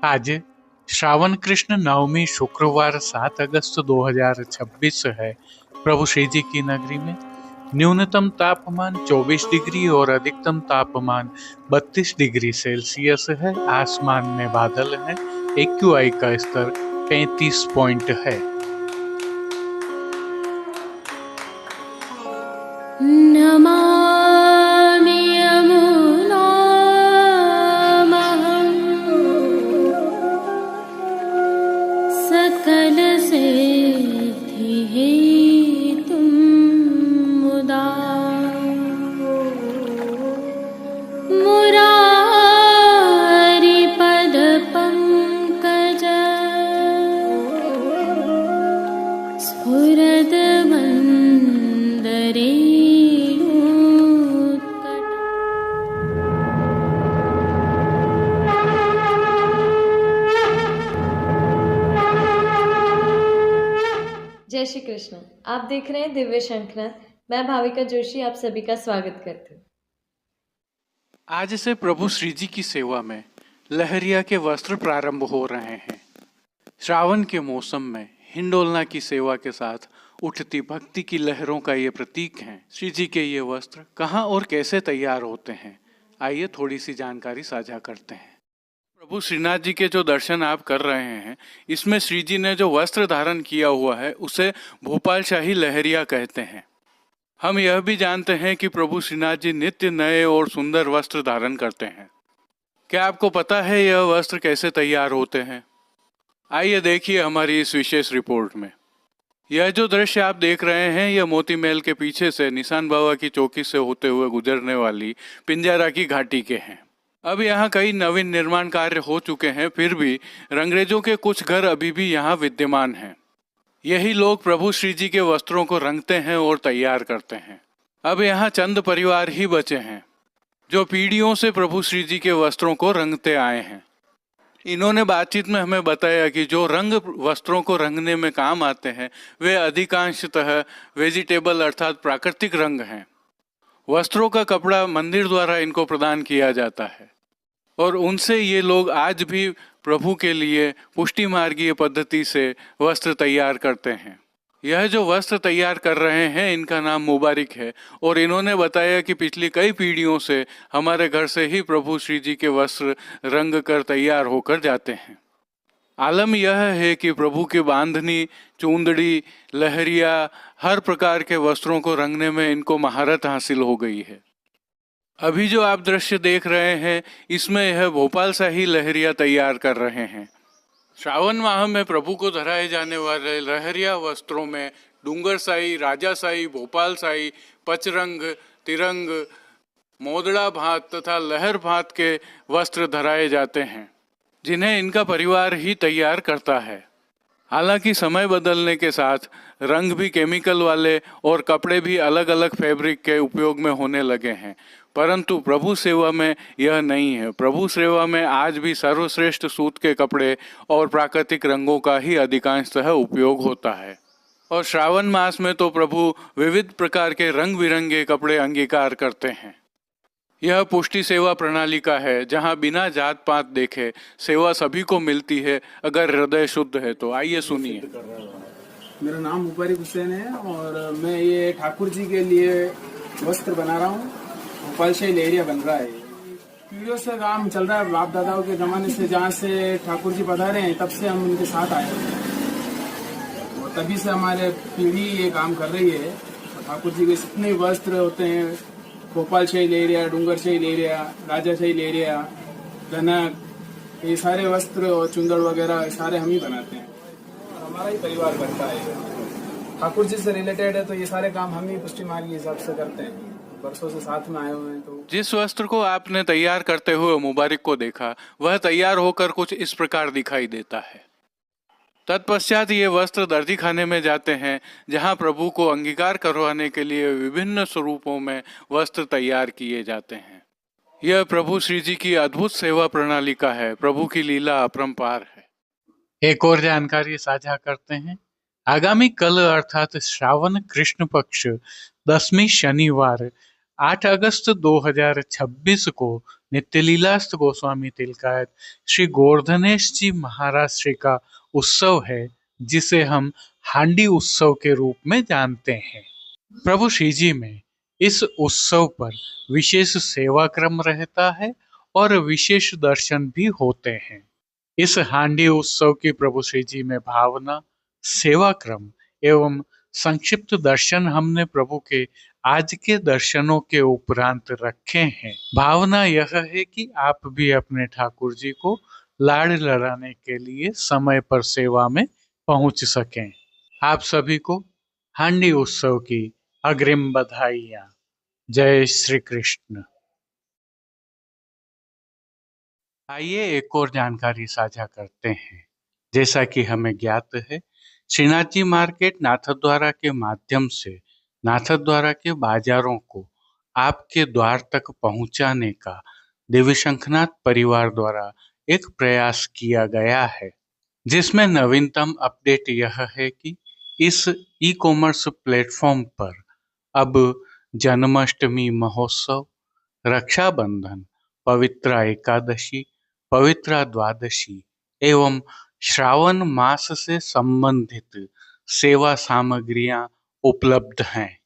आज श्रावण कृष्ण नवमी शुक्रवार 7 अगस्त 2026 है। प्रभु श्री जी की नगरी में न्यूनतम तापमान 24 डिग्री और अधिकतम तापमान 32 डिग्री सेल्सियस है। आसमान में बादल है। एक्यूआई का स्तर 35 पॉइंट है। नमामि यमुनामहं सकलसिद्धिहेतुं मुदा मुरारिपदपङ्कज स्फुरद्वन्दरे जय श्री कृष्ण। आप देख रहे हैं दिव्य शंखनाद। मैं भाविका जोशी आप सभी का स्वागत करती हूँ। आज से प्रभु श्री जी की सेवा में लहरिया के वस्त्र प्रारंभ हो रहे हैं। श्रावण के मौसम में हिंडोलना की सेवा के साथ उठती भक्ति की लहरों का ये प्रतीक है। श्री जी के ये वस्त्र कहाँ और कैसे तैयार होते हैं, आइए थोड़ी सी जानकारी साझा करते हैं। प्रभु श्रीनाथ जी के जो दर्शन आप कर रहे हैं, इसमें श्री जी ने जो वस्त्र धारण किया हुआ है उसे भोपाल शाही लहरिया कहते हैं। हम यह भी जानते हैं कि प्रभु श्रीनाथ जी नित्य नए और सुंदर वस्त्र धारण करते हैं। क्या आपको पता है यह वस्त्र कैसे तैयार होते हैं? आइए देखिए हमारी इस विशेष रिपोर्ट में। यह जो दृश्य आप देख रहे हैं, यह मोती महल के पीछे से निशान बाबा की चौकी से होते हुए गुजरने वाली पिंजारा की घाटी के हैं। अब यहाँ कई नवीन निर्माण कार्य हो चुके हैं, फिर भी रंगरेजों के कुछ घर अभी भी यहाँ विद्यमान हैं। यही लोग प्रभु श्री जी के वस्त्रों को रंगते हैं और तैयार करते हैं। अब यहाँ चंद परिवार ही बचे हैं जो पीढ़ियों से प्रभु श्री जी के वस्त्रों को रंगते आए हैं। इन्होंने बातचीत में हमें बताया कि जो रंग वस्त्रों को रंगने में काम आते हैं वे अधिकांशतः वेजिटेबल अर्थात प्राकृतिक रंग हैं। वस्त्रों का कपड़ा मंदिर द्वारा इनको प्रदान किया जाता है और उनसे ये लोग आज भी प्रभु के लिए पुष्टि मार्गीय पद्धति से वस्त्र तैयार करते हैं। यह जो वस्त्र तैयार कर रहे हैं इनका नाम मुबारिक है और इन्होंने बताया कि पिछली कई पीढ़ियों से हमारे घर से ही प्रभु श्री जी के वस्त्र रंग कर तैयार होकर जाते हैं। आलम यह है कि प्रभु की बांधनी, चूंदड़ी, लहरिया, हर प्रकार के वस्त्रों को रंगने में इनको महारत हासिल हो गई है। अभी जो आप दृश्य देख रहे हैं इसमें यह भोपाल शाही लहरिया तैयार कर रहे हैं। श्रावण माह में प्रभु को धराए जाने वाले लहरिया वस्त्रों में डूंगरशाही, राजाशाही, भोपाल शाही, पचरंग, तिरंग, मोदड़ा भात तथा लहर भात के वस्त्र धराए जाते हैं जिन्हें इनका परिवार ही तैयार करता है। हालांकि समय बदलने के साथ रंग भी केमिकल वाले और कपड़े भी अलग अलग फैब्रिक के उपयोग में होने लगे हैं, परंतु प्रभु सेवा में यह नहीं है। प्रभु सेवा में आज भी सर्वश्रेष्ठ सूत के कपड़े और प्राकृतिक रंगों का ही अधिकांशतः उपयोग होता है। और श्रावण मास में तो प्रभु विविध प्रकार के रंग बिरंगे कपड़े अंगीकार करते हैं। यह पुष्टि सेवा प्रणाली का है जहां बिना जात पात देखे सेवा सभी को मिलती है अगर हृदय शुद्ध है तो। आइए सुनिए। मेरा नाम मुबारिक हुसैन है और मैं ये ठाकुर जी के लिए वस्त्र बना रहा हूँ। भोपाल से लहरिया बन रहा है। पीढ़ियों से काम चल रहा है, बाप दादाओं के जमाने से, जहाँ से ठाकुर जी पधारे हैं तब से हम उनके साथ आए हैं और तभी से हमारे पीढ़ी ये काम कर रही है। ठाकुर जी के जितने वस्त्र होते हैं, भोपाल शाही लहरिया, डूंगर शाही लहरिया, राजा शाही लहरिया, धनक, ये सारे वस्त्र और चुंदड़ वगैरह सारे हम ही बनाते हैं और हमारा ही परिवार बनता है। ठाकुर जी से रिलेटेड है तो ये सारे काम हम ही पुष्टि मार्ग के हिसाब से करते हैं। वर्षों से साथ में आए हुए हैं। तो जिस वस्त्र को आपने तैयार करते हुए मुबारिक को देखा वह तैयार होकर कुछ इस प्रकार दिखाई देता है। तत्पश्चात ये वस्त्र दर्जी खाने में जाते हैं जहां प्रभु को अंगीकार करवाने के लिए विभिन्न स्वरूपों में वस्त्र तैयार किए जाते हैं। यह प्रभु श्री जी की अद्भुत सेवा प्रणाली का है। प्रभु की लीला अपरंपार है। एक और जानकारी साझा करते हैं। आगामी कल अर्थात श्रावण कृष्ण पक्ष 10वीं शनिवार 8 अगस्त 2026 को नित्यलीलास्त गोस्वामी तिलकायत श्री गोवर्धनेश जी महाराज श्री का उत्सव है, जिसे हम हांडी उत्सव के रूप में जानते हैं। प्रभु श्री जी में इस उत्सव पर विशेष सेवा क्रम रहता है और विशेष दर्शन भी होते हैं। इस हांडी उत्सव की प्रभु श्री जी में भावना, सेवा क्रम एवं संक्षिप्त दर्शन हमने प्रभु के आज के दर्शनों के उपरांत रखे हैं। भावना यह है कि आप भी अपने ठाकुर जी को लाड़ लड़ाने के लिए समय पर सेवा में पहुंच सकें। आप सभी को हांडी उत्सव की अग्रिम बधाइयां। जय श्री कृष्ण। आइए एक और जानकारी साझा करते हैं। जैसा कि हमें ज्ञात है, श्रीनाथ जी मार्केट नाथद्वारा के माध्यम से नाथद्वारा के बाजारों को आपके द्वार तक पहुंचाने का दिव्य शंखनाथ परिवार द्वारा एक प्रयास किया गया है, जिसमें नवीनतम अपडेट यह है कि इस ई कॉमर्स प्लेटफॉर्म पर अब जन्माष्टमी महोत्सव, रक्षाबंधन, पवित्रा एकादशी, पवित्रा द्वादशी एवं श्रावण मास से संबंधित सेवा सामग्रियां उपलब्ध हैं।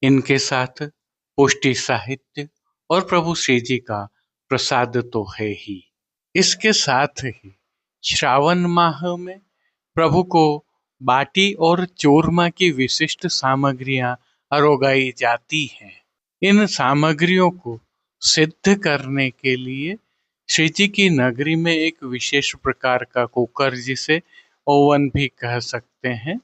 इनके साथ पुष्टि साहित्य और प्रभु श्री जी का प्रसाद तो है ही। इसके साथ ही श्रावण माह में प्रभु को बाटी और चूरमा की विशिष्ट सामग्रियां अरोगाई जाती हैं। इन सामग्रियों को सिद्ध करने के लिए श्री जी की नगरी में एक विशेष प्रकार का कुकर, जिसे ओवन भी कह सकते हैं,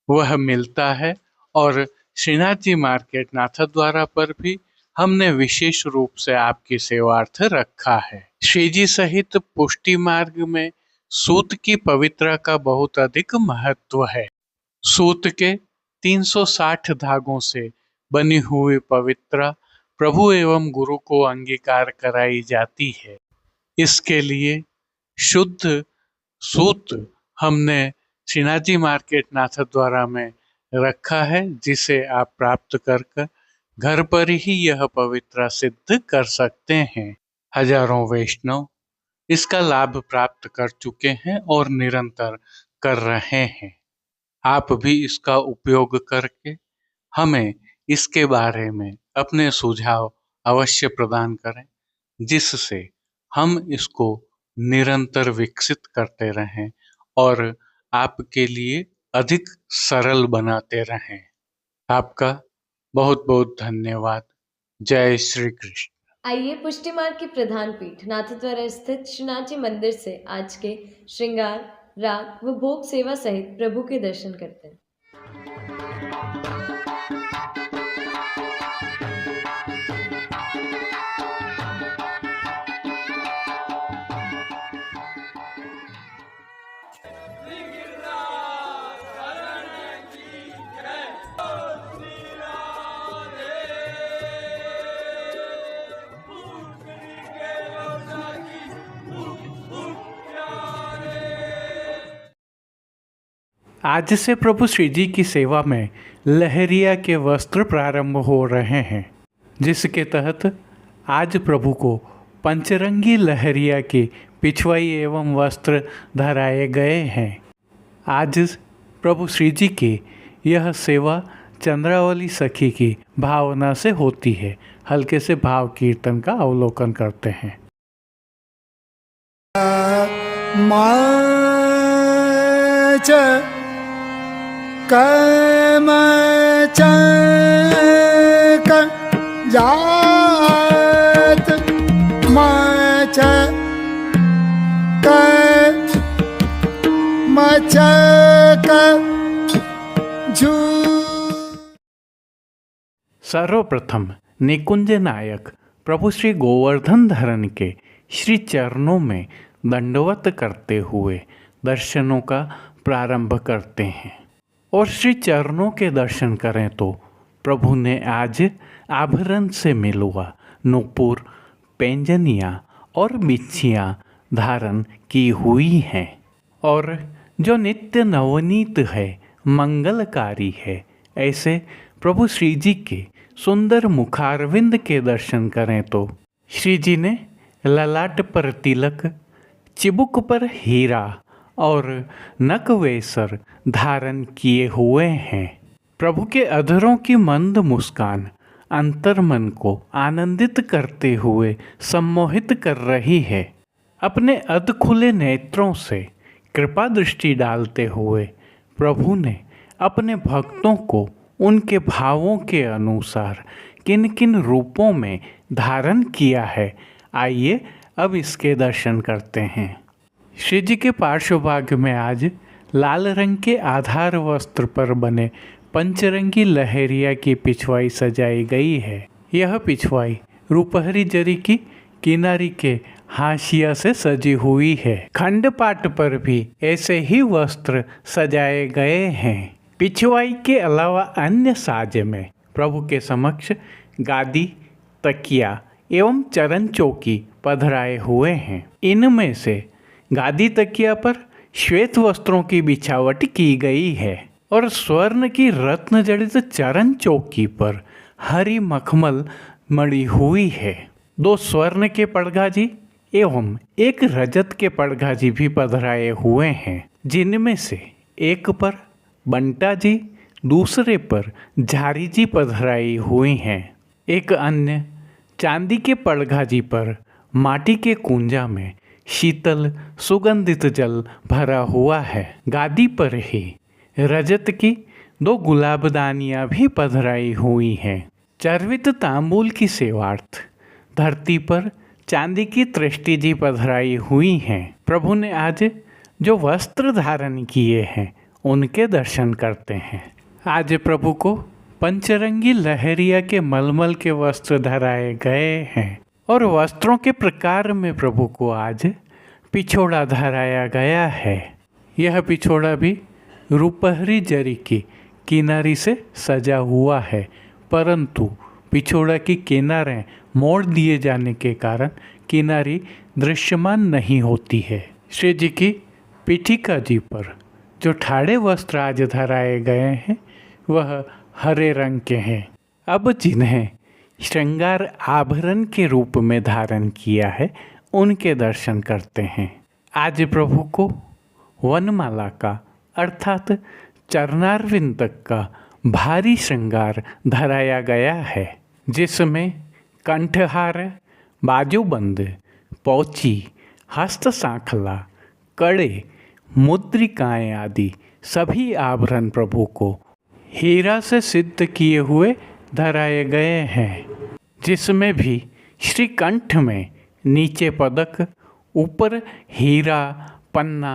वह मिलता है और श्रीनाथ जी मार्केट नाथद्वारा पर भी हमने विशेष रूप से आपकी सेवार्थ रखा है। श्री जी सहित पुष्टि मार्ग में सूत की पवित्रा का बहुत अधिक महत्व है। सूत के 360 धागों से बनी हुई पवित्रा प्रभु एवं गुरु को अंगीकार कराई जाती है। इसके लिए शुद्ध सूत हमने श्रीनाथ जी मार्केट नाथद्वारा में रखा है, जिसे आप प्राप्त कर घर पर ही यह पवित्रा सिद्ध कर सकते हैं। हजारों वैष्णव इसका लाभ प्राप्त कर चुके हैं और निरंतर कर रहे हैं। आप भी इसका उपयोग करके हमें इसके बारे में अपने सुझाव अवश्य प्रदान करें, जिससे हम इसको निरंतर विकसित करते रहें और आपके लिए अधिक सरल बनाते रहें। आपका बहुत बहुत धन्यवाद। जय श्री कृष्ण। आइए पुष्टि मार्ग की प्रधान पीठ नाथद्वारा स्थित श्रीनाथ जी मंदिर से आज के श्रृंगार, राग व भोग सेवा सहित प्रभु के दर्शन करते हैं। आज से प्रभु श्री जी की सेवा में लहरिया के वस्त्र प्रारंभ हो रहे हैं, जिसके तहत आज प्रभु को पंचरंगी लहरिया के पिछवाई एवं वस्त्र धराए गए हैं। आज प्रभु श्री जी की यह सेवा चंद्रावली सखी की भावना से होती है। हल्के से भाव कीर्तन का अवलोकन करते हैं। जात मच सर्वप्रथम निकुंज नायक प्रभु श्री गोवर्धन धरन के श्री चरणों में दंडवत करते हुए दर्शनों का प्रारंभ करते हैं। और श्री चरणों के दर्शन करें तो प्रभु ने आज आभरण से मिलुआ नूपुर, पैंजनियाँ और बिच्छियाँ धारण की हुई हैं और जो नित्य नवनीत है, मंगलकारी है, ऐसे प्रभु श्री जी के सुंदर मुखारविंद के दर्शन करें तो श्री जी ने ललाट पर तिलक, चिबुक पर हीरा और नकवेसर धारण किए हुए हैं। प्रभु के अधरों की मंद मुस्कान अंतर्मन को आनंदित करते हुए सम्मोहित कर रही है। अपने अध खुले नेत्रों से कृपा दृष्टि डालते हुए प्रभु ने अपने भक्तों को उनके भावों के अनुसार किन किन रूपों में धारण किया है, आइए अब इसके दर्शन करते हैं। श्री जी के पार्श्वभाग में आज लाल रंग के आधार वस्त्र पर बने पंचरंगी लहरिया की पिछवाई सजाई गई है। यह पिछवाई रुपहरी जरी की किनारी के हाशिया से सजी हुई है। खंडपाट पर भी ऐसे ही वस्त्र सजाए गए हैं। पिछवाई के अलावा अन्य साज में प्रभु के समक्ष गादी, तकिया एवं चरण चौकी पधराए हुए हैं। इनमें से गादी तकिया पर श्वेत वस्त्रों की बिछावट की गई है और स्वर्ण की रत्न जड़ित चरण चौकी पर हरी मखमल मड़ी हुई है। 2 स्वर्ण के पड़गाजी एवं 1 रजत के पड़गाजी भी पधराए हुए हैं, जिनमें से एक पर बंटा जी, दूसरे पर झारी जी पधराई हुई हैं। एक अन्य चांदी के पड़गाजी पर माटी के कुंजा में शीतल सुगंधित जल भरा हुआ है। गादी पर ही रजत की 2 गुलाबदानियाँ भी पधराई हुई हैं। चर्वित तांबूल की सेवार्थ धरती पर चांदी की तृष्टि जी पधराई हुई हैं। प्रभु ने आज जो वस्त्र धारण किए हैं उनके दर्शन करते हैं। आज प्रभु को पंचरंगी लहरिया के मलमल के वस्त्र धराए गए हैं और वस्त्रों के प्रकार में प्रभु को आज पिछोड़ा धराया गया है। यह पिछोड़ा भी रुपहरी जरी की किनारी से सजा हुआ है, परंतु पिछोड़ा की किनारें मोड़ दिए जाने के कारण किनारी दृश्यमान नहीं होती है। श्री जी की पीठिका जी पर जो ठाड़े वस्त्र आज धराए गए हैं वह हरे रंग के हैं। अब जिन्हें श्रृंगार आभरण के रूप में धारण किया है उनके दर्शन करते हैं। आज प्रभु को वनमाला का अर्थात चरणारविंद तक का भारी श्रृंगार धराया गया है, जिसमें कंठहार, बाजूबंद, पौची, हस्त सांखला, कड़े, मुद्रिकाएं आदि सभी आभरण प्रभु को हीरा से सिद्ध किए हुए धराए गए हैं, जिसमें भी श्री कंठ में नीचे पदक, ऊपर हीरा, पन्ना,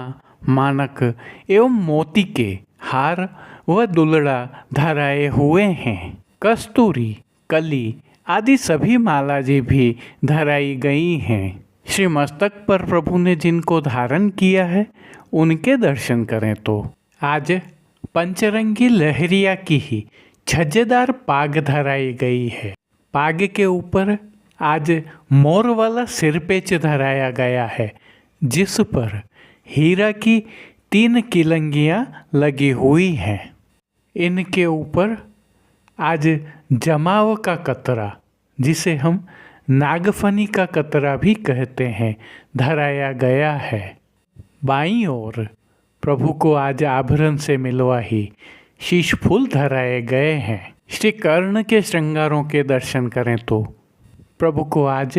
मानक एवं मोती के हार व दुलड़ा धराए हुए हैं। कस्तूरी, कली आदि सभी माला जी भी धराई गई हैं। श्री मस्तक पर प्रभु ने जिनको धारण किया है उनके दर्शन करें तो आज पंचरंगी लहरिया की ही छज्जेदार पाग धराई गई है। पाग के ऊपर आज मोर वाला सिरपेच धराया गया है, जिस पर हीरा की 3 किलंगियाँ लगी हुई हैं। इनके ऊपर आज जमाव का कतरा, जिसे हम नागफनी का कतरा भी कहते हैं, धराया गया है। बाईं ओर प्रभु को आज आभरण से मिलवा ही शीश फूल धराए गए हैं। श्री कर्ण के श्रृंगारों के दर्शन करें तो प्रभु को आज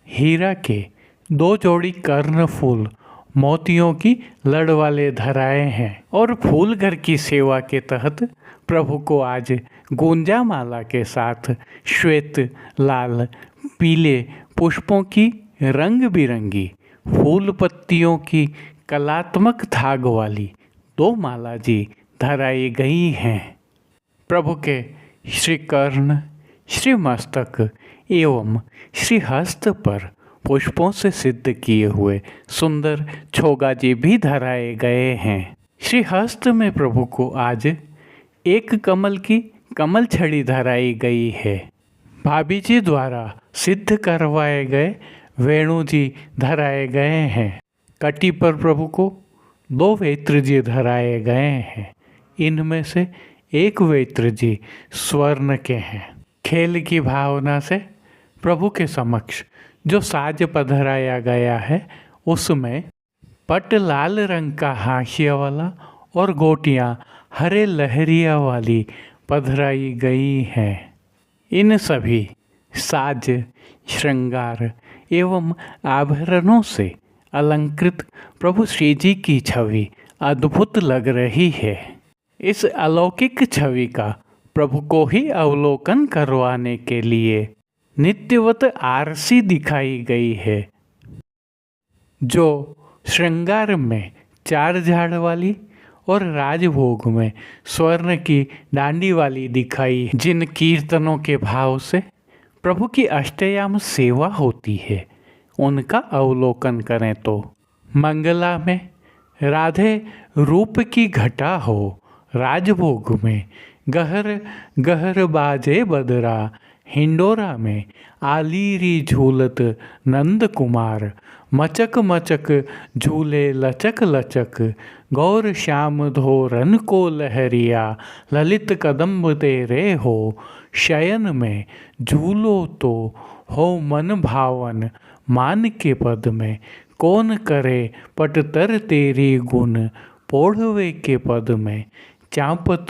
हीरा के 2 जोड़ी कर्ण फूल मोतियों की लड़ वाले धराए हैं और फूल घर की सेवा के तहत प्रभु को आज गुंजा माला के साथ श्वेत, लाल, पीले पुष्पों की रंग बिरंगी फूल पत्तियों की कलात्मक धाग वाली 2 माला जी धराई गई हैं। प्रभु के श्री कर्ण, श्री मस्तक एवं श्री हस्त पर पुष्पों से सिद्ध किए हुए सुंदर छोगाजी भी धराए गए हैं। श्री हस्त में प्रभु को आज एक कमल की कमल छड़ी धराई गई है। भाभी जी द्वारा सिद्ध करवाए गए वेणु जी धराए गए हैं। कटी पर प्रभु को 2 वेत्र जी धराए गए हैं। इनमें से एक वेत्र जी स्वर्ण के हैं। खेल की भावना से प्रभु के समक्ष जो साज पधराया गया है उसमें पट लाल रंग का हाशिया वाला और गोटियां हरे लहरिया वाली पधराई गई हैं। इन सभी साज, श्रृंगार एवं आभरणों से अलंकृत प्रभु श्री जी की छवि अद्भुत लग रही है। इस अलौकिक छवि का प्रभु को ही अवलोकन करवाने के लिए नित्यवत आरसी दिखाई गई है, जो श्रृंगार में 4 झाड़ वाली और राजभोग में स्वर्ण की डांडी वाली दिखाई, जिन कीर्तनों के भाव से प्रभु की अष्टयाम सेवा होती है उनका अवलोकन करें तो मंगला में राधे रूप की घटा हो, राजभोग में गहर गहर बाजे बदरा, हिंडोरा में आलीरी झूलत नंद कुमार, मचक मचक झूले लचक लचक, गौर श्याम धोरन को लहरिया, ललित कदम्ब तेरे हो, शयन में झूलो तो हो मन भावन, मान के पद में कौन करे पटतर तेरी गुण, पोढ़वे के पद में चांपत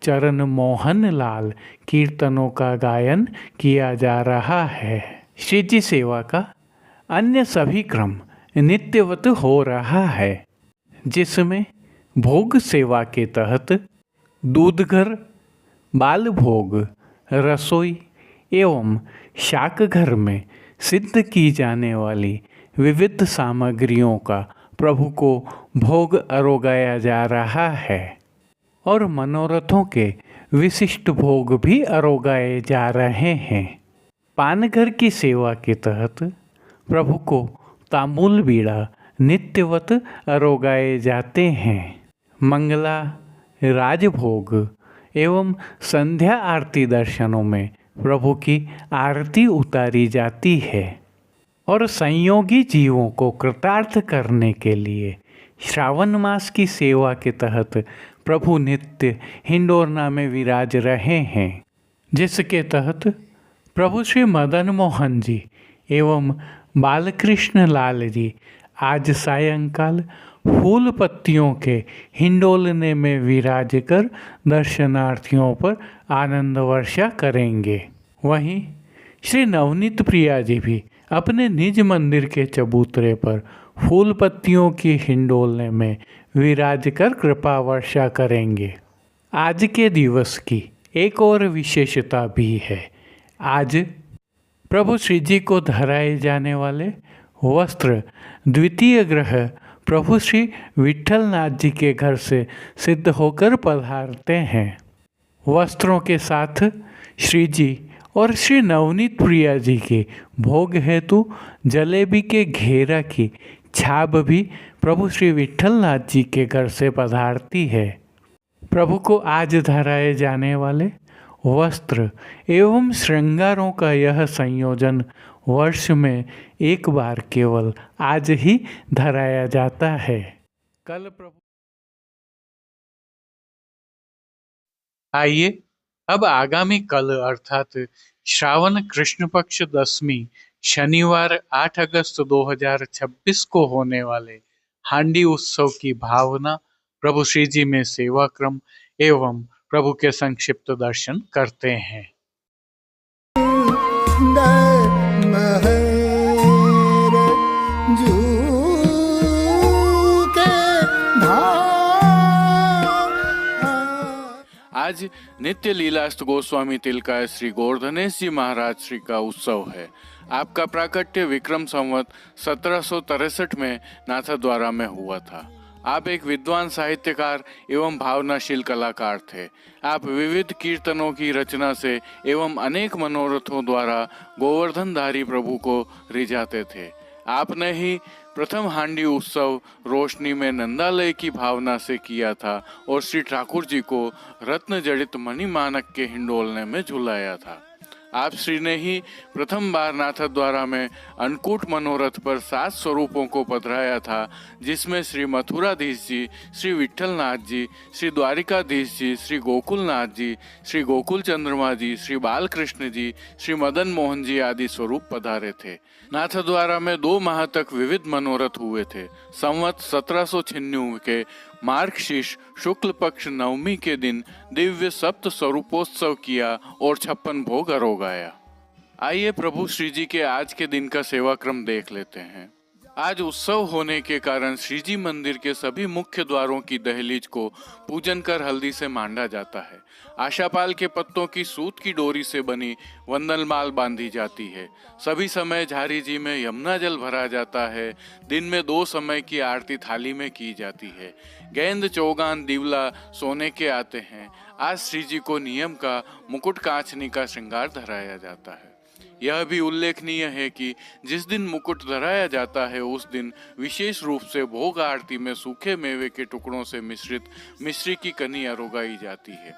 चरण मोहन लाल कीर्तनों का गायन किया जा रहा है। श्री जी सेवा का अन्य सभी क्रम नित्यवत हो रहा है, जिसमें भोग सेवा के तहत दूध घर, बाल भोग, रसोई एवं शाक घर में सिद्ध की जाने वाली विविध सामग्रियों का प्रभु को भोग अरोगाया जा रहा है और मनोरथों के विशिष्ट भोग भी अरोगाए जा रहे हैं। पानघर की सेवा के तहत प्रभु को तांबूल बीड़ा नित्यवत अरोगाए जाते हैं। मंगला, राजभोग एवं संध्या आरती दर्शनों में प्रभु की आरती उतारी जाती है और संयोगी जीवों को कृतार्थ करने के लिए श्रावण मास की सेवा के तहत प्रभु नित्य हिंडोरना में विराज रहे हैं, जिसके तहत प्रभु श्री मदन मोहन जी एवं बालकृष्ण लाल जी आज सायंकाल फूल पत्तियों के हिंडोलने में विराज कर दर्शनार्थियों पर आनंद वर्षा करेंगे। वहीं श्री नवनीत प्रिया जी भी अपने निज मंदिर के चबूतरे पर फूल पत्तियों की हिंडोलने में विराज कर कृपा वर्षा करेंगे। आज के दिवस की एक और विशेषता भी है। आज प्रभु श्री जी को धराए जाने वाले वस्त्र द्वितीय ग्रह प्रभु श्री विट्ठलनाथ जी के घर से सिद्ध होकर पधारते हैं। वस्त्रों के साथ श्री जी और श्री नवनीत प्रिया जी के भोग हेतु जलेबी के घेरा की छाप भी प्रभु श्री विट्ठलनाथ जी के घर से पधारती है। प्रभु को आज धराए जाने वाले वस्त्र एवं श्रृंगारों का यह संयोजन वर्ष में एक बार केवल आज ही धराया जाता है। कल प्रभु आइए अब आगामी कल अर्थात श्रावण कृष्ण पक्ष दशमी शनिवार 8 अगस्त 2026 को होने वाले हांडी उत्सव की भावना, प्रभु श्री जी में सेवा क्रम एवं प्रभु के संक्षिप्त दर्शन करते हैं। आज नित्य लीलास्त गोस्वामी तिलकाय श्री गोवर्धनेश जी महाराज श्री का उत्सव है। आपका प्राकट्य विक्रम संवत 1763 में नाथद्वारा में हुआ था। आप एक विद्वान साहित्यकार एवं भावनाशील कलाकार थे। आप विविध कीर्तनों की रचना से एवं अनेक मनोरथों द्वारा गोवर्धनधारी प्रभु को रिझाते थे। आपने ही प्रथम हांडी उत्सव रोशनी में नंदालय की भावना से किया था और श्री ठाकुर जी को रत्न जड़ित मणि मानक के हिंडोलने में झुलाया था। आप श्री ने ही प्रथम बार नाथद्वारा में अन्नकूट मनोरथ पर 7 स्वरूपों को पधराया था, जिसमें श्री मथुराधीश जी, श्री विठ्ठलनाथ जी, श्री द्वारिकाधीश जी, श्री गोकुलनाथ जी, श्री गोकुल चंद्रमा जी, श्री बालकृष्ण जी, श्री मदन मोहन जी आदि स्वरूप पधारे थे। नाथद्वारा में 2 माह तक विविध मनोरथ हुए थे। संवत 1796 के मार्गशीर्ष शुक्ल पक्ष नवमी के दिन दिव्य सप्त स्वरूपोत्सव किया और 56 भोग अरोगाया। आइए प्रभु श्री जी के आज के दिन का सेवा क्रम देख लेते हैं। आज उत्सव होने के कारण श्री जी मंदिर के सभी मुख्य द्वारों की दहलीज को पूजन कर हल्दी से मांडा जाता है। आशापाल के पत्तों की सूत की डोरी से बनी वंदनमाल बांधी जाती है। सभी समय झारी जी में यमुना जल भरा जाता है। दिन में 2 समय की आरती थाली में की जाती है। गेंद, चौगान, दिवला सोने के आते हैं। आज श्री जी को नियम का मुकुट कांचनी का श्रृंगार धराया जाता है। यह भी उल्लेखनीय है कि जिस दिन मुकुट धराया जाता है उस दिन विशेष रूप से भोग आरती में सूखे मेवे के टुकड़ों से मिश्रित मिश्री की कनी अरोगाई जाती है।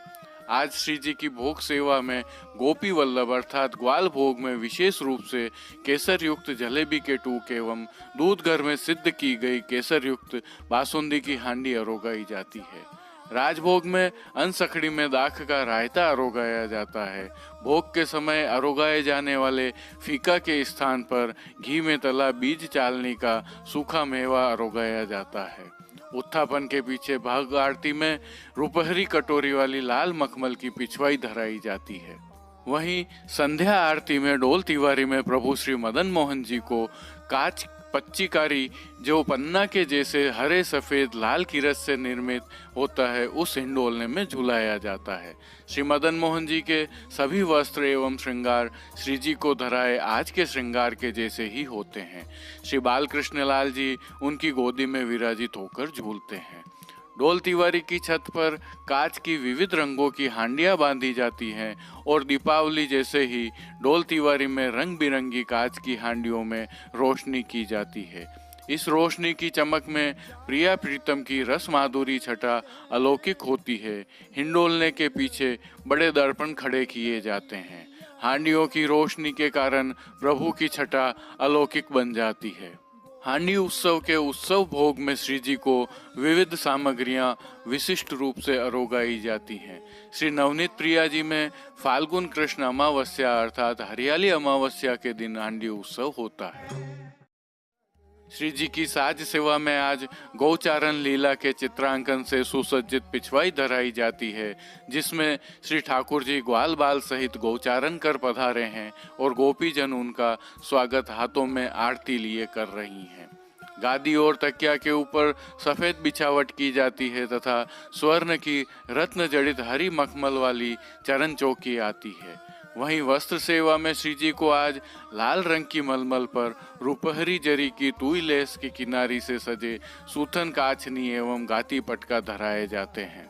आज श्री जी की भोग सेवा में गोपी वल्लभ अर्थात ग्वाल भोग में विशेष रूप से केसर युक्त जलेबी के टूक एवं दूध घर में सिद्ध की गई केसर युक्त बासुंदी की हांडी अरोगाई जाती है। राजभोग में अनसखड़ी में दाख का रायता अरोगाया जाता है। भोग के समय अरोगाए जाने वाले फीका के स्थान पर घी में तला बीज चालनी का सूखा मेवा अरोगाया जाता है। उत्थापन के पीछे भाग आरती में रुपहरी कटोरी वाली लाल मखमल की पिछवाई धराई जाती है। वहीं संध्या आरती में डोल तिवारी में प्रभु श्री मदन मोहन जी को कांच पच्चीकारी जो पन्ना के जैसे हरे सफेद लाल की रस से निर्मित होता है उस हिंडोलने में झुलाया जाता है। श्री मदन मोहन जी के सभी वस्त्र एवं श्रृंगार श्री जी को धराए आज के श्रृंगार के जैसे ही होते हैं। श्री बालकृष्ण लाल जी उनकी गोदी में विराजित होकर झूलते हैं। डोल तिवारी की छत पर कांच की विविध रंगों की हांडियां बांधी जाती हैं और दीपावली जैसे ही डोल तिवारी में रंग बिरंगी कांच की हांडियों में रोशनी की जाती है। इस रोशनी की चमक में प्रिया प्रीतम की रस माधुरी छटा अलौकिक होती है। हिंडोलने के पीछे बड़े दर्पण खड़े किए जाते हैं। हांडियों की रोशनी के कारण प्रभु की छटा अलौकिक बन जाती है। हांडी उत्सव के उत्सव भोग में श्री जी को विविध सामग्रियां विशिष्ट रूप से अरोगाई जाती हैं। श्री नवनीत प्रिया जी में फाल्गुन कृष्ण अमावस्या अर्थात हरियाली अमावस्या के दिन हांडी उत्सव होता है। श्री जी की साज सेवा में आज गौचारण लीला के चित्रांकन से सुसज्जित पिछवाई धराई जाती है, जिसमें श्री ठाकुर जी ग्वाल बाल सहित गौचारण कर पधारे हैं और गोपी जन उनका स्वागत हाथों में आरती लिए कर रही हैं। गादी और तकिया के ऊपर सफेद बिछावट की जाती है तथा स्वर्ण की रत्न जड़ित हरी मखमल वाली चरण चौकी आती है। वहीं वस्त्र सेवा में श्री जी को आज लाल रंग की मलमल पर रुपहरी जरी की तुई लेस की किनारी से सजे सूथन काछनी एवं गाती पटका धराए जाते हैं।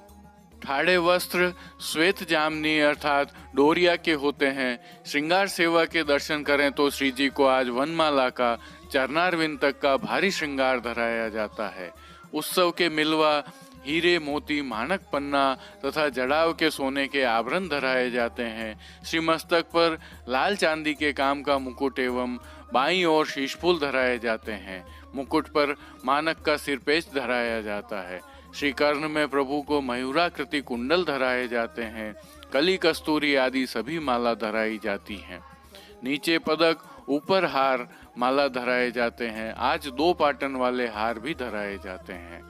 ठाड़े वस्त्र श्वेत जामनी अर्थात डोरिया के होते हैं। श्रृंगार सेवा के दर्शन करें तो श्री जी को आज वनमाला का चरनारविंद तक का भारी श्रृंगार धराया जाता है। उत्सव के मिलवा हीरे मोती मानक पन्ना तथा जड़ाव के सोने के आभरण धराए जाते हैं। श्री मस्तक पर लाल चांदी के काम का मुकुट एवं बाईं ओर शीशफूल धराए जाते हैं। मुकुट पर मानक का सिरपेच धराया जाता है। श्री कर्ण में प्रभु को मयूराकृति कुंडल धराए जाते हैं। कली कस्तूरी आदि सभी माला धराई जाती हैं। नीचे पदक ऊपर हार माला धराए जाते हैं। आज 2 पाटन वाले हार भी धराए जाते हैं।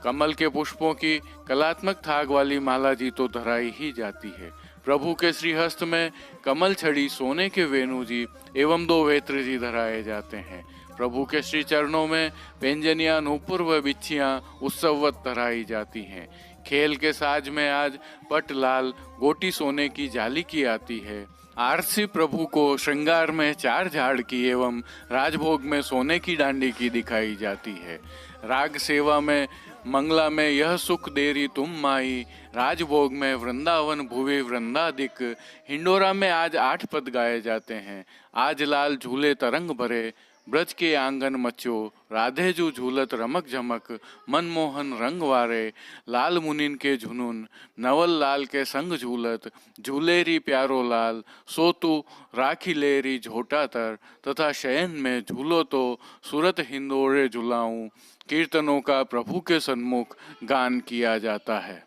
कमल के पुष्पों की कलात्मक थाग वाली माला जी तो धराई ही जाती है। प्रभु के श्रीहस्त में कमल छड़ी सोने के वेणु जी एवं 2 वेत्र जी धराए जाते हैं। प्रभु के श्री चरणों में पेंजनिया नूपुर व बिच्छियां उत्सववत धराई जाती हैं। खेल के साज में आज पट लाल गोटी सोने की जाली की आती है। आरसी प्रभु को श्रृंगार में 4 झाड़ की एवं राजभोग में सोने की डांडी की दिखाई जाती है। राग सेवा में मंगला में यह सुख देरी तुम माई, राजभोग में वृंदावन भुवे वृंदादिक। हिंडोरा में आज 8 पद गाए जाते हैं। आज लाल झूले तरंग भरे, ब्रज के आंगन मच्यो राधे जू झूलत रमक झमक मनमोहन रंग वारे लाल मुनिन के झुनुन नवल लाल के संग झूलत झूलेरी प्यारो लाल सोतु राखी लेरी झोटा तर तथा शयन में झूलो तो सूरत हिंदोरे झुलाऊं कीर्तनों का प्रभु के सन्मुख गान किया जाता है।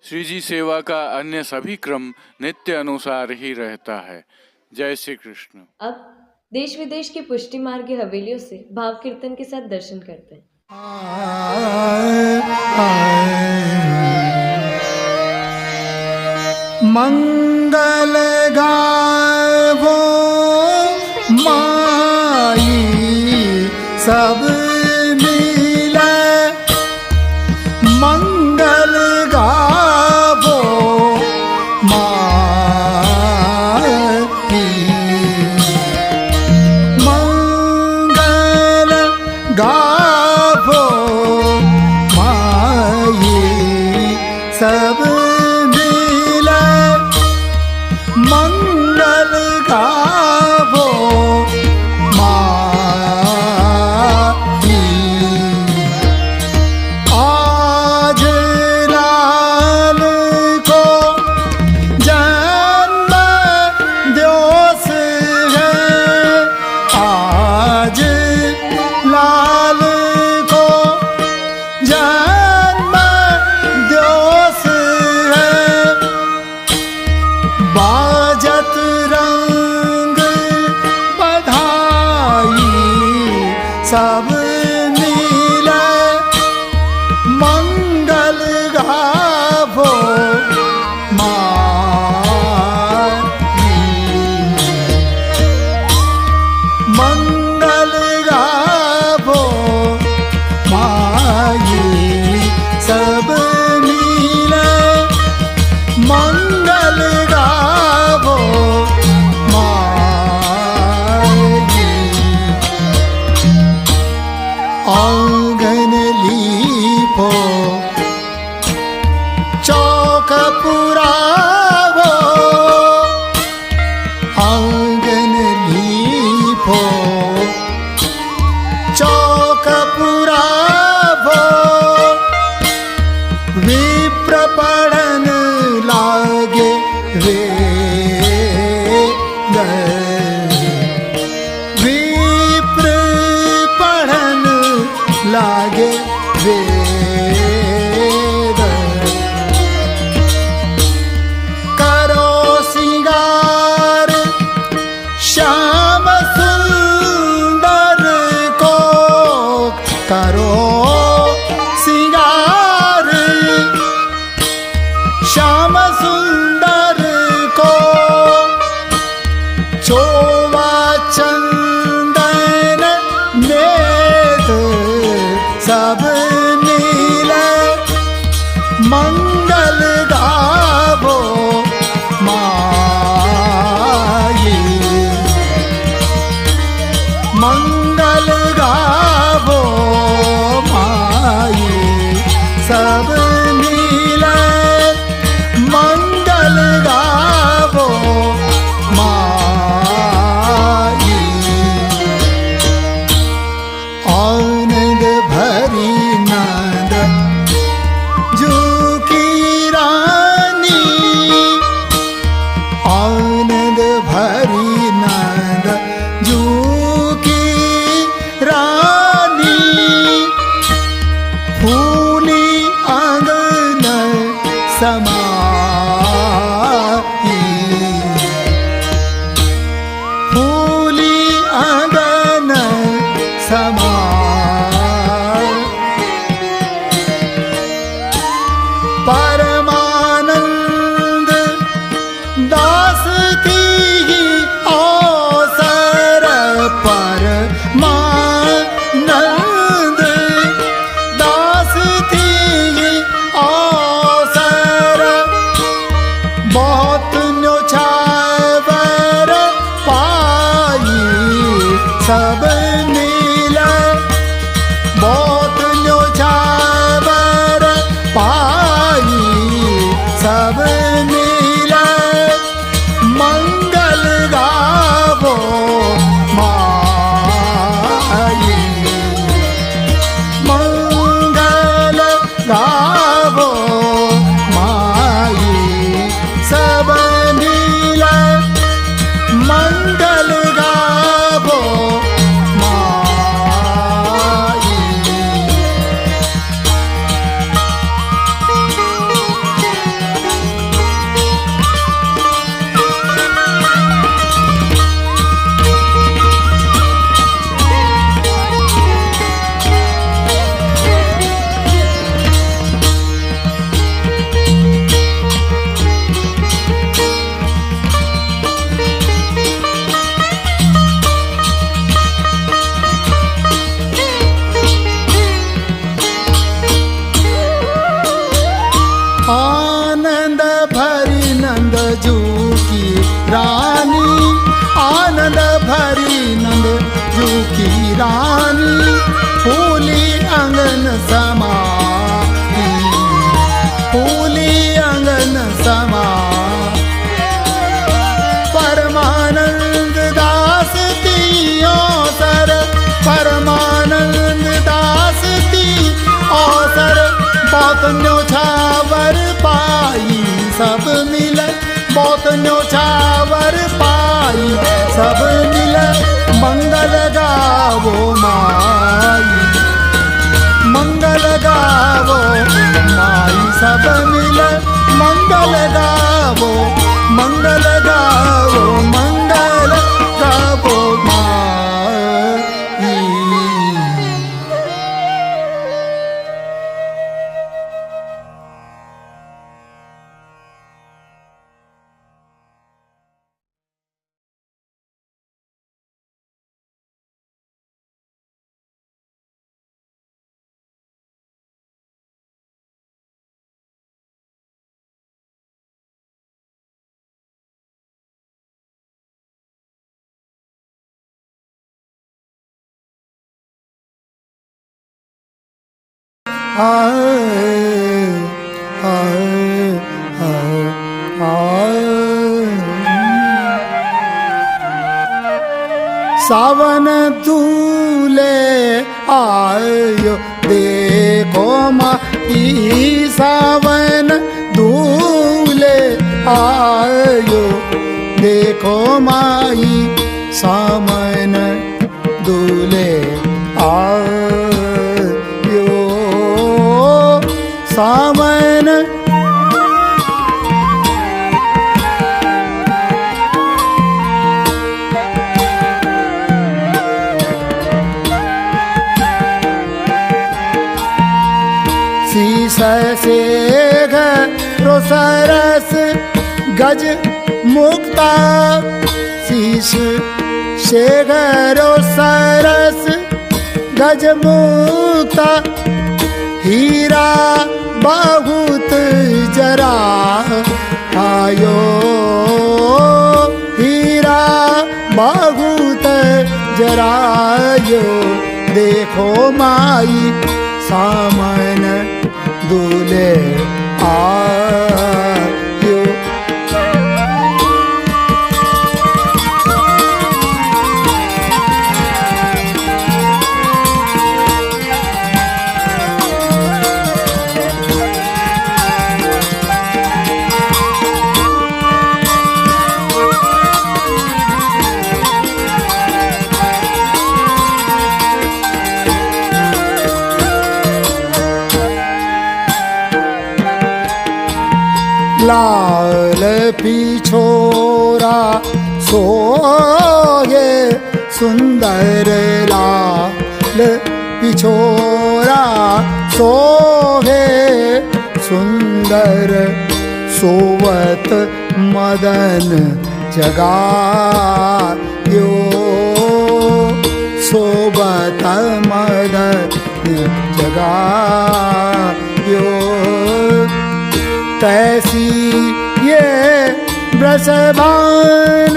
श्री जी सेवा का अन्य सभी क्रम नित्य अनुसार ही रहता है। जय श्री कृष्ण। अब देश विदेश की पुष्टि मार्ग हवेलियों से भाव कीर्तन के साथ दर्शन करते हैं। मंगल गावो माई सब मिले, मंगल गावो माई, मंगल गावो माई सब मिले, मंगल गावो माई। आज लाल को जन्म दिवस है, आज लाल को जन्म दिवस है, बाजत रंग बधाई सब मिले, मंगल गावो माई, मंगल गावो माई सब मिले, मंगल गावो माई। आंगन लीपो चौक पुरावो, आंगन लीपो चौक पुरावो, विप्र पढ़न लागे वेद, विप्र पढ़न लागे वेद, करो सिंगार श्याम सुंदर को, करो सिंगार श्याम सुंदर को, चोवा चंदन मेद सब मिले, मंगल गावो माई, मंगल गावो माई सब मिले, मंगल गावो माई। आनंद भरी नंद जू की रानी, आनंद भरी नंद जू की रानी, फूली समाई फूली अंगन समा परमानंद दास तियो सर परमानंद दास ती अवसर बहुत न्योछावर पाई सब मिल बहुत न्योछावर पाई सब मिल मंगल गावो माई मंगल गावो माई सब मिल मंगल गावो मंगल गावो मंगल गावो माई। सावन दूले आयो देखो माई सावन दूले आयो देखो माई सावन दूले आयो सावन से घरो सरस गज मुक्ता शीश से घरो सरस गज मुक्ता हीरा बहुत जरा आयो हीरा बहुत जरायो देखो माई सामन दूले आयो लाल पिछोरा सोये सुंदर लाल पिछोरा सोहे सुंदर सोवत मदन जगायो सोवत मदन जगायो तैसी ये ब्रसभान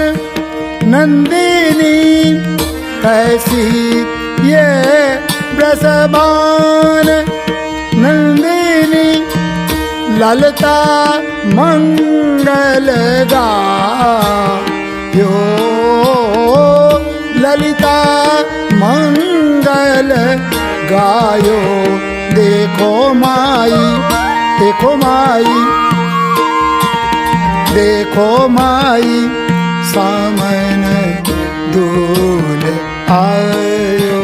नंदिनी तैसी ये ब्रसभान नंदिनी ललता मंगल गायो ललिता मंगल गायो देखो माई देखो माई देखो माई सामन दूल आयो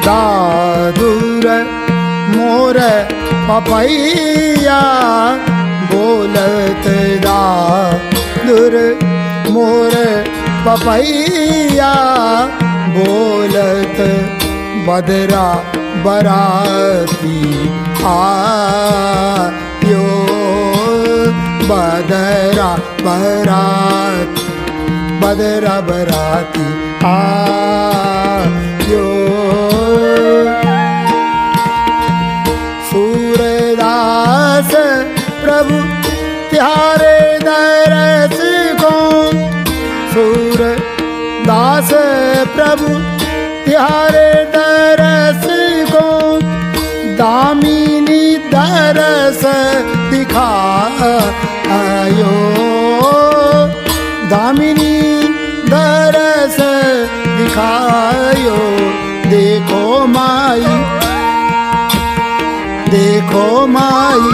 दादुर मोर पपैया बोलत दादुर मोर पपैया बोलत बदरा बराती आयो बदरा बराती बदरा बराती आयो प्रभु त्यारे दरस को, दामिनी दरस दिखायो, दामिनी दरस दिखायो। देखो माई, देखो माई,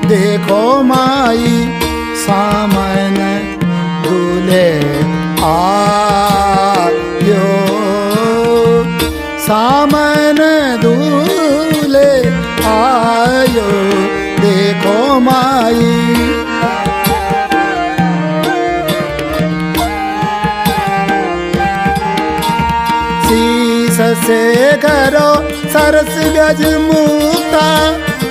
देखो माई, सामन दूल्हे आयो, सामन दूल्हे आयो। देखो माई, शीस से करो सरस गज मुक्ता,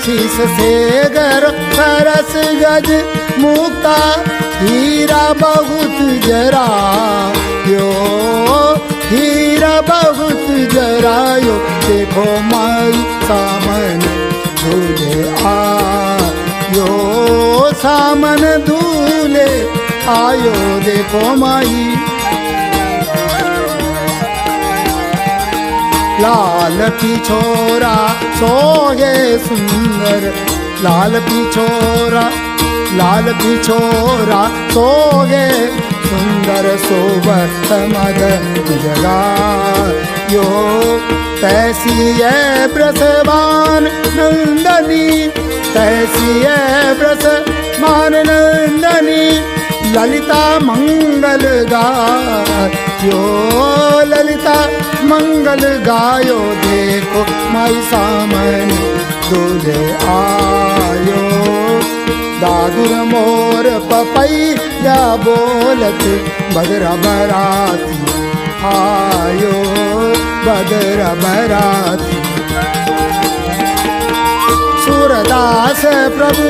शीस से करो सरस गज मुक्ता। हीरा बहुत जरायो, हीरा बहुत जरायो। देखो माई सामन दूल्हे आयो, सामन दूल्हे आयो। देखो माई, लाल पिछोरा सोगे सुंदर, लाल पिछोरा, लाल पिछोरा सोगे सुंदर। सोबत मद जगायो, तैसी है ब्रसवान नंदनी, तैसी है ब्रसवान नंदनी। ललिता मंगल गायो, ललिता मंगल गायो। देखो माई सामन दूल्हे आयो, दादुर मोर पपैया बोलत बदरा बराती आयो, बदरा बराती। सूरदास प्रभु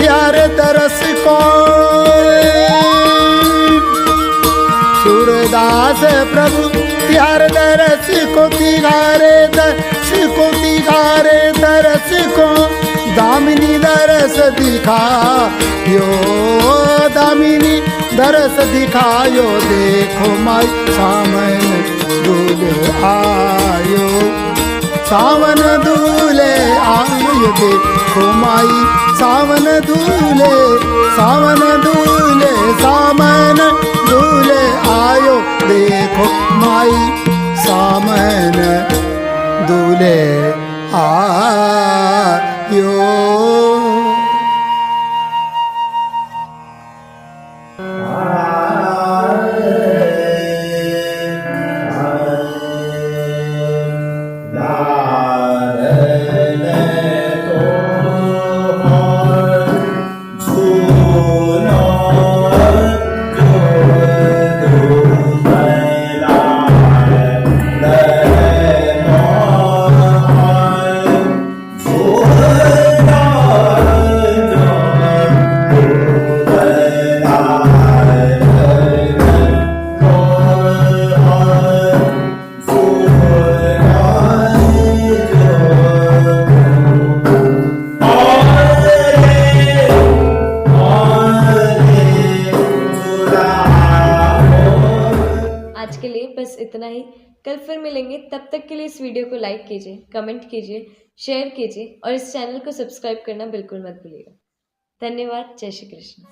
यार तरस को, सूरदास प्रभु यार तरस को। तिगारे दरस को, तिगारे तरस को। दामिनी दरस दिखायो, दामिनी दरस दिखायो। देखो माई सामन दूल्हे आयो, सावन दूल्हे आयो। देखो माई सावन दूल्हे, सावन दूल्हे, सावन दूल्हे आयो। देखो माई सामन दूल्हे आयो। इतना ही। कल फिर मिलेंगे, तब तक के लिए इस वीडियो को लाइक कीजिए, कमेंट कीजिए, शेयर कीजिए और इस चैनल को सब्सक्राइब करना बिल्कुल मत भूलिएगा। धन्यवाद। जय श्री कृष्ण।